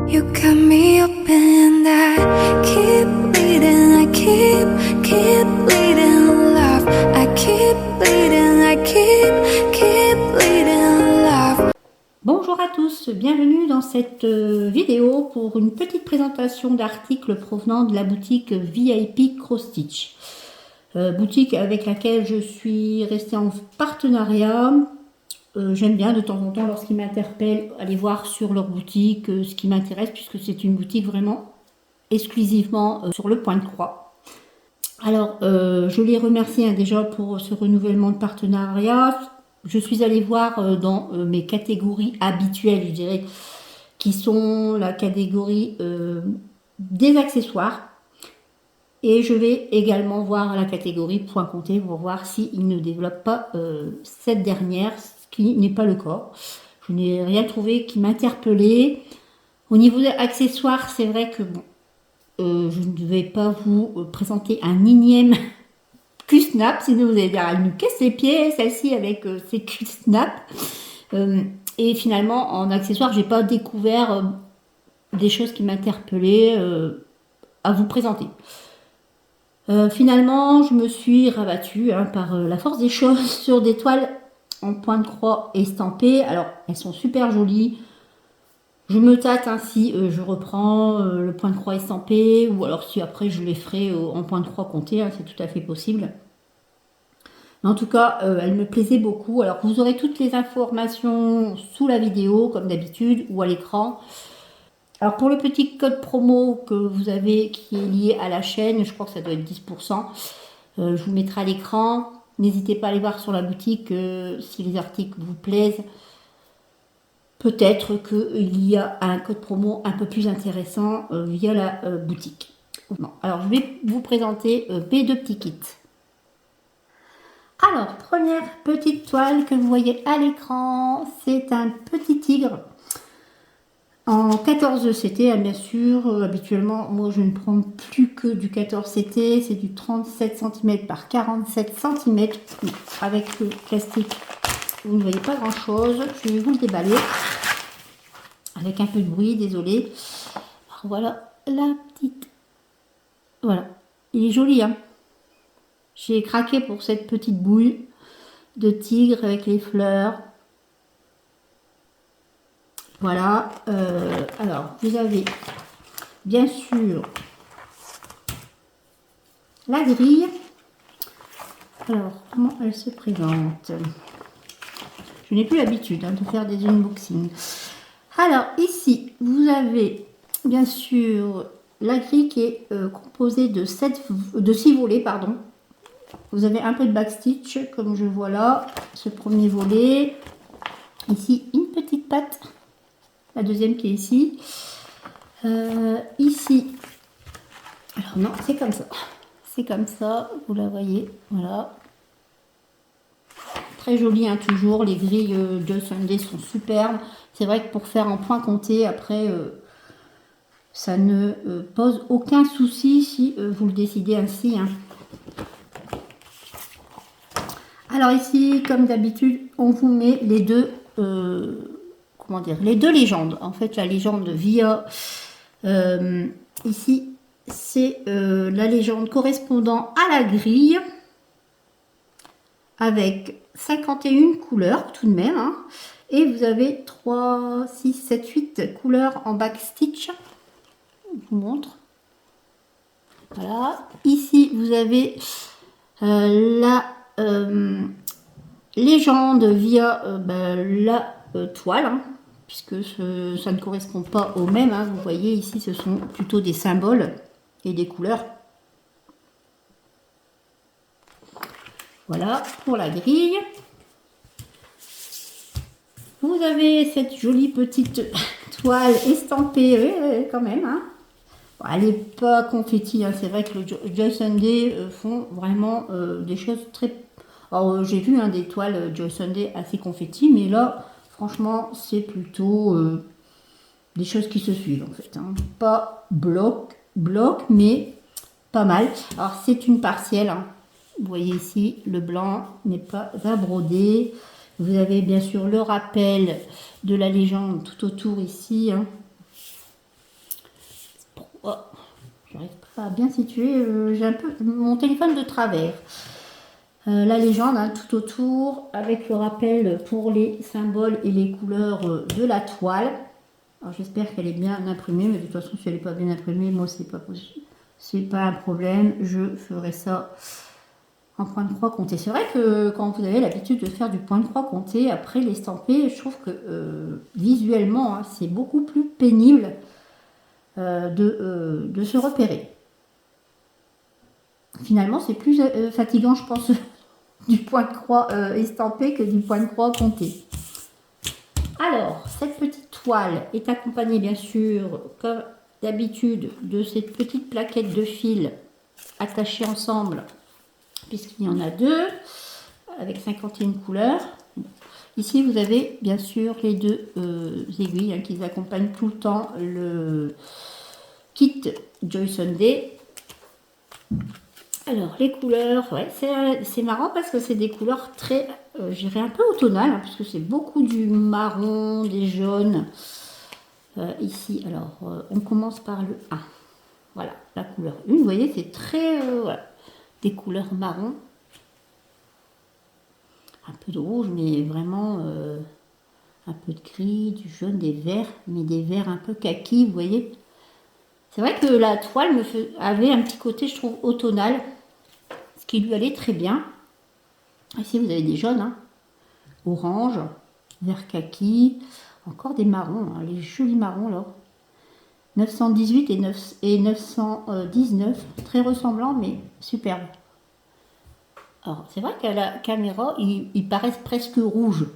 You got me open and I keep bleeding, I keep bleeding love. I keep bleeding, I keep bleeding love. Bonjour à tous, bienvenue dans cette vidéo pour une petite présentation d'articles provenant de la boutique VIP Cross Stitch. Boutique avec laquelle je suis restée en partenariat. J'aime bien de temps en temps, lorsqu'ils m'interpellent, aller voir sur leur boutique ce qui m'intéresse, puisque c'est une boutique vraiment exclusivement sur le point de croix. Alors, je les remercie déjà pour ce renouvellement de partenariat. Je suis allée voir dans mes catégories habituelles, je dirais, qui sont la catégorie des accessoires. Et je vais également voir la catégorie point compté pour voir s'ils ne développent pas cette dernière, ce qui n'est pas le cas. Je n'ai rien trouvé qui m'interpellait. Au niveau des accessoires, c'est vrai que bon, je ne vais pas vous présenter un énième Q-snap, sinon vous allez dire elle nous casse les pieds, celle-ci avec ses Q-snap. Et finalement, en accessoires, j'ai pas découvert des choses qui m'interpellaient à vous présenter. Finalement, je me suis rabattue par la force des choses sur des toiles en point de croix estampées. Alors, elles sont super jolies. Je me tâte ainsi, je reprends le point de croix estampé, ou alors si après je les ferai en point de croix compté, c'est tout à fait possible. Mais en tout cas, elle me plaisait beaucoup. Alors, vous aurez toutes les informations sous la vidéo, comme d'habitude, ou à l'écran. Alors pour le petit code promo que vous avez qui est lié à la chaîne, je crois que ça doit être 10%, je vous mettrai à l'écran. N'hésitez pas à aller voir sur la boutique si les articles vous plaisent. Peut-être qu'il y a un code promo un peu plus intéressant via la boutique. Bon, alors je vais vous présenter mes deux petits kits. Alors, première petite toile que vous voyez à l'écran, c'est un petit tigre. En 14 CT, bien sûr, habituellement, moi je ne prends plus que du 14 CT, c'est du 37 cm par 47 cm. Avec le plastique, vous ne voyez pas grand chose. Je vais vous le déballer avec un peu de bruit, désolé. Alors voilà la petite. Voilà, il est joli, hein. J'ai craqué pour cette petite bouille de tigre avec les fleurs. Voilà, alors vous avez bien sûr la grille. Alors, comment elle se présente? Je n'ai plus l'habitude de faire des unboxings. Alors, ici, vous avez bien sûr la grille qui est composée de 6 volets, pardon. Vous avez un peu de backstitch, comme je vois là, ce premier volet. Ici, une petite patte. La deuxième qui est ici. Ici, alors non, c'est comme ça. C'est comme ça, vous la voyez, voilà. Très joli, toujours. Les grilles de Sunday sont superbes. C'est vrai que pour faire en point compté, après, ça ne pose aucun souci si vous le décidez ainsi. Alors ici, comme d'habitude, on vous met les deux... comment dire, les deux légendes. En fait, la légende via ici, c'est la légende correspondant à la grille avec 51 couleurs tout de même. Et vous avez 3, 6, 7, 8 couleurs en backstitch. Je vous montre. Voilà. Ici, vous avez la légende via la toile. Puisque ça ne correspond pas au même. Vous voyez ici, ce sont plutôt des symboles et des couleurs. Voilà pour la grille. Vous avez cette jolie petite toile estampée quand même. Bon, elle n'est pas confetti. C'est vrai que le Joy Sunday font vraiment des choses très... Alors j'ai vu des toiles Joy Sunday assez confetti, mais là... Franchement, c'est plutôt des choses qui se suivent en fait. Pas bloc, mais pas mal. Alors c'est une partielle. Vous voyez ici, le blanc n'est pas à broder. Vous avez bien sûr le rappel de la légende tout autour ici. Oh, j'arrive pas à bien situer, j'ai un peu mon téléphone de travers. La légende hein, tout autour avec le rappel pour les symboles et les couleurs de la toile. Alors j'espère qu'elle est bien imprimée, mais de toute façon si elle n'est pas bien imprimée, moi c'est pas possible. C'est pas un problème, je ferai ça en point de croix compté. C'est vrai que quand vous avez l'habitude de faire du point de croix compté, après l'estamper, je trouve que visuellement, hein, c'est beaucoup plus pénible de se repérer. Finalement, c'est plus fatigant, je pense, du point de croix estampé que du point de croix compté. Alors, cette petite toile est accompagnée, bien sûr, comme d'habitude, de cette petite plaquette de fil attachée ensemble, puisqu'il y en a deux, avec 51 couleurs. Ici, vous avez bien sûr les deux aiguilles hein, qui accompagnent tout le temps le kit Joy Sunday. Alors, les couleurs, ouais, c'est marrant parce que c'est des couleurs très, je dirais un peu automnales, hein, puisque c'est beaucoup du marron, des jaunes. Ici, alors, on commence par le 1. Voilà, la couleur 1. Vous voyez, c'est très, voilà, des couleurs marron. Un peu de rouge, mais vraiment un peu de gris, du jaune, des verts, mais des verts un peu kaki, vous voyez. C'est vrai que la toile avait un petit côté, je trouve, automnal, ce qui lui allait très bien. Ici, vous avez des jaunes, hein, orange, vert kaki, encore des marrons, hein, les jolis marrons là. 918 et 919, très ressemblants, mais superbes. Alors, c'est vrai qu'à la caméra, ils paraissent presque rouges.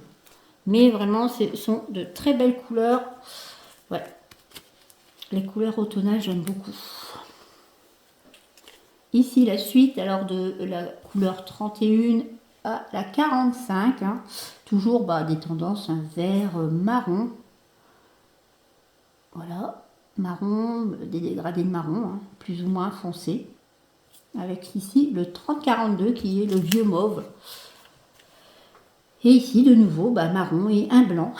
Mais vraiment, ce sont de très belles couleurs. Ouais. Les couleurs automnales, j'aime beaucoup. Ici, la suite, alors de la couleur 31 à la 45. Hein. Toujours des tendances, un vert marron. Voilà. Marron, des dégradés de marron, hein, plus ou moins foncé. Avec ici le 3042 qui est le vieux mauve. Et ici de nouveau marron et un blanc,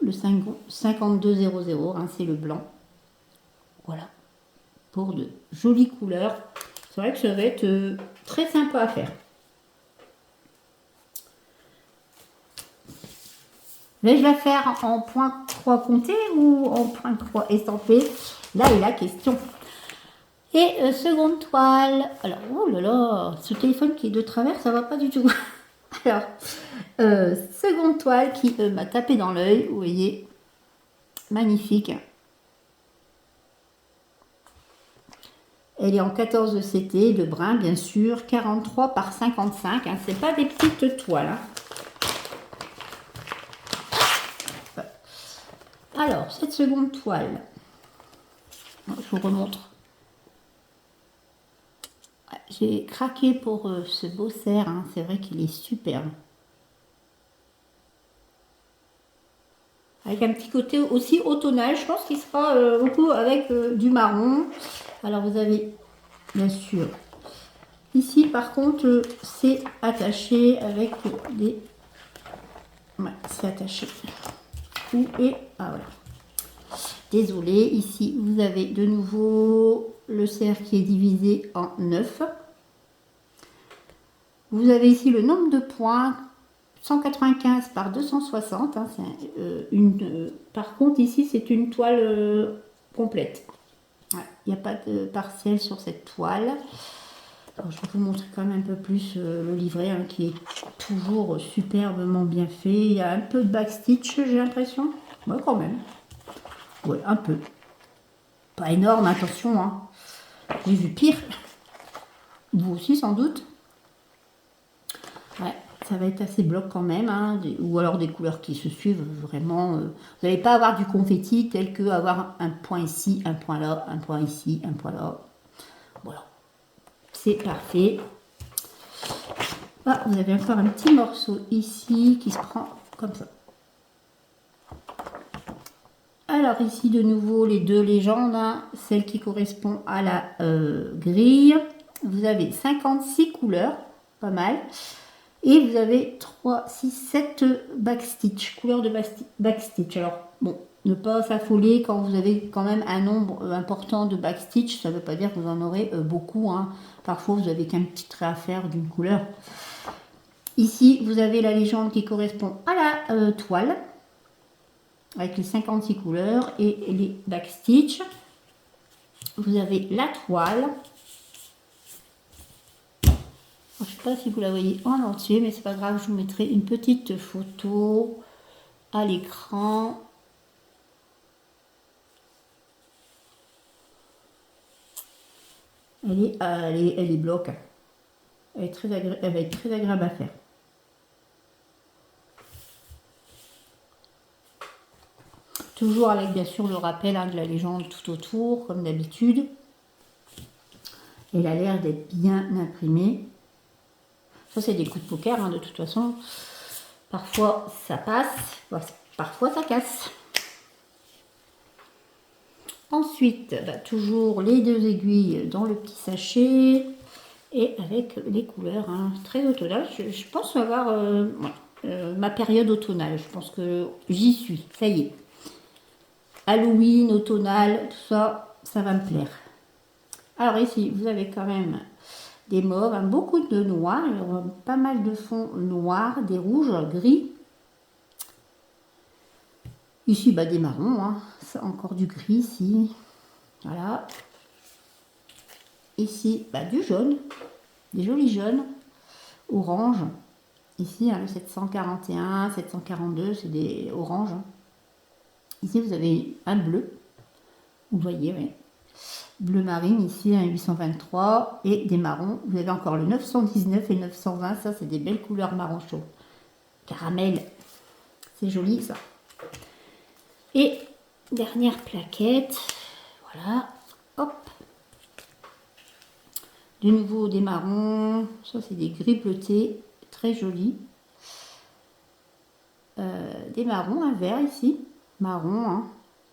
le 5200, hein, c'est le blanc. Voilà, pour de jolies couleurs. C'est vrai que ça va être très sympa à faire. Vais-je la faire en point croix compté ou en point croix estampé? Là est la question. Et seconde toile. Alors, oh là là, ce téléphone qui est de travers, ça va pas du tout. Alors, seconde toile qui m'a tapé dans l'œil, vous voyez, magnifique. Elle est en 14 CT, de brun bien sûr, 43 par 55, hein, c'est pas des petites toiles. Hein. Alors, cette seconde toile, je vous remontre. J'ai craqué pour ce beau cerf, hein, c'est vrai qu'il est superbe. Avec un petit côté aussi automnal, je pense qu'il sera beaucoup avec du marron. Alors vous avez bien sûr, ici par contre c'est attaché avec des... Ouais, c'est attaché. Où est... Ah voilà. Désolé, ici vous avez de nouveau le cerf qui est divisé en 9. Vous avez ici le nombre de points, 195 par 260. Hein, par contre, ici, c'est une toile complète. Il n'y a pas de partiel sur cette toile. Alors, je vais vous montrer quand même un peu plus le livret hein, qui est toujours superbement bien fait. Il y a un peu de backstitch, j'ai l'impression. Ouais, quand même. Ouais, un peu. Pas énorme, attention. Hein. J'ai vu pire. Vous aussi, sans doute. Ouais, ça va être assez bloc quand même, hein, ou alors des couleurs qui se suivent vraiment. Vous n'allez pas avoir du confetti tel que avoir un point ici, un point là, un point ici, un point là. Voilà, c'est parfait. Ah, vous avez encore un petit morceau ici qui se prend comme ça. Alors ici de nouveau les deux légendes, hein, celle qui correspond à la grille. Vous avez 56 couleurs, pas mal. Et vous avez 3, 6, 7 backstitch, couleurs de backstitch. Alors, bon, Ne pas s'affoler quand vous avez quand même un nombre important de backstitch. Ça ne veut pas dire que vous en aurez beaucoup. Hein. Parfois, vous avez qu'un petit trait à faire d'une couleur. Ici, vous avez la légende qui correspond à la toile, avec les 56 couleurs et les backstitch. Vous avez la toile. Je ne sais pas si vous la voyez en entier, mais c'est pas grave, je vous mettrai une petite photo à l'écran. Elle est bloc. Elle va être très agréable à faire. Toujours avec bien sûr le rappel de la légende tout autour, comme d'habitude. Elle a l'air d'être bien imprimée. Ça, c'est des coups de poker, hein, de toute façon. Parfois, ça passe, parfois, ça casse. Ensuite, toujours les 2 aiguilles dans le petit sachet et avec les couleurs hein, très automnales. Je pense avoir ma période automnale. Je pense que j'y suis. Ça y est. Halloween, automnal, tout ça, ça va me plaire. Alors ici, vous avez quand même des mauves, hein, beaucoup de noirs, pas mal de fonds noirs, des rouges, gris. Ici, des marrons, hein. Encore du gris ici. Voilà. Ici, du jaune, des jolis jaunes, orange. Ici, hein, le 741, 742, c'est des oranges. Hein. Ici, vous avez un bleu. Vous voyez, oui. Bleu marine, ici, un 823. Et des marrons. Vous avez encore le 919 et 920. Ça, c'est des belles couleurs marron chaud. Caramel. C'est joli, ça. Et dernière plaquette, voilà, hop. De nouveau des marrons, ça c'est des gris bleutés, très jolis. Des marrons, un vert ici, marron. Hein.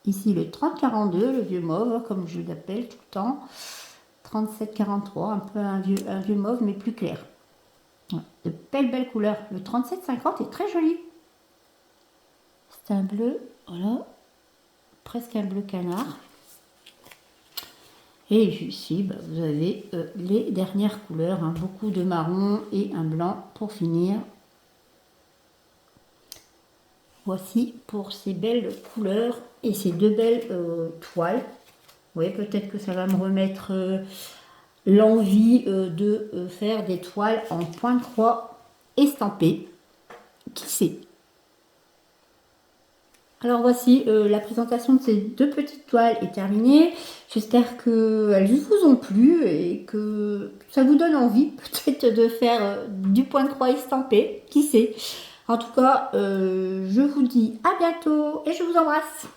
Ici le 3042, le vieux mauve, comme je l'appelle tout le temps. 3743, un peu un vieux mauve mais plus clair. Voilà. De belles couleurs. Le 3750 est très joli. C'est un bleu, voilà. Presque un bleu canard. Et ici, vous avez les dernières couleurs, hein, beaucoup de marron et un blanc pour finir. Voici pour ces belles couleurs et ces 2 belles toiles. Oui, peut-être que ça va me remettre l'envie de faire des toiles en point de croix estampées. Qui sait? Alors voici, la présentation de ces 2 petites toiles est terminée. J'espère qu'elles vous ont plu et que ça vous donne envie peut-être de faire du point de croix estampé. Qui sait? En tout cas, je vous dis à bientôt et je vous embrasse.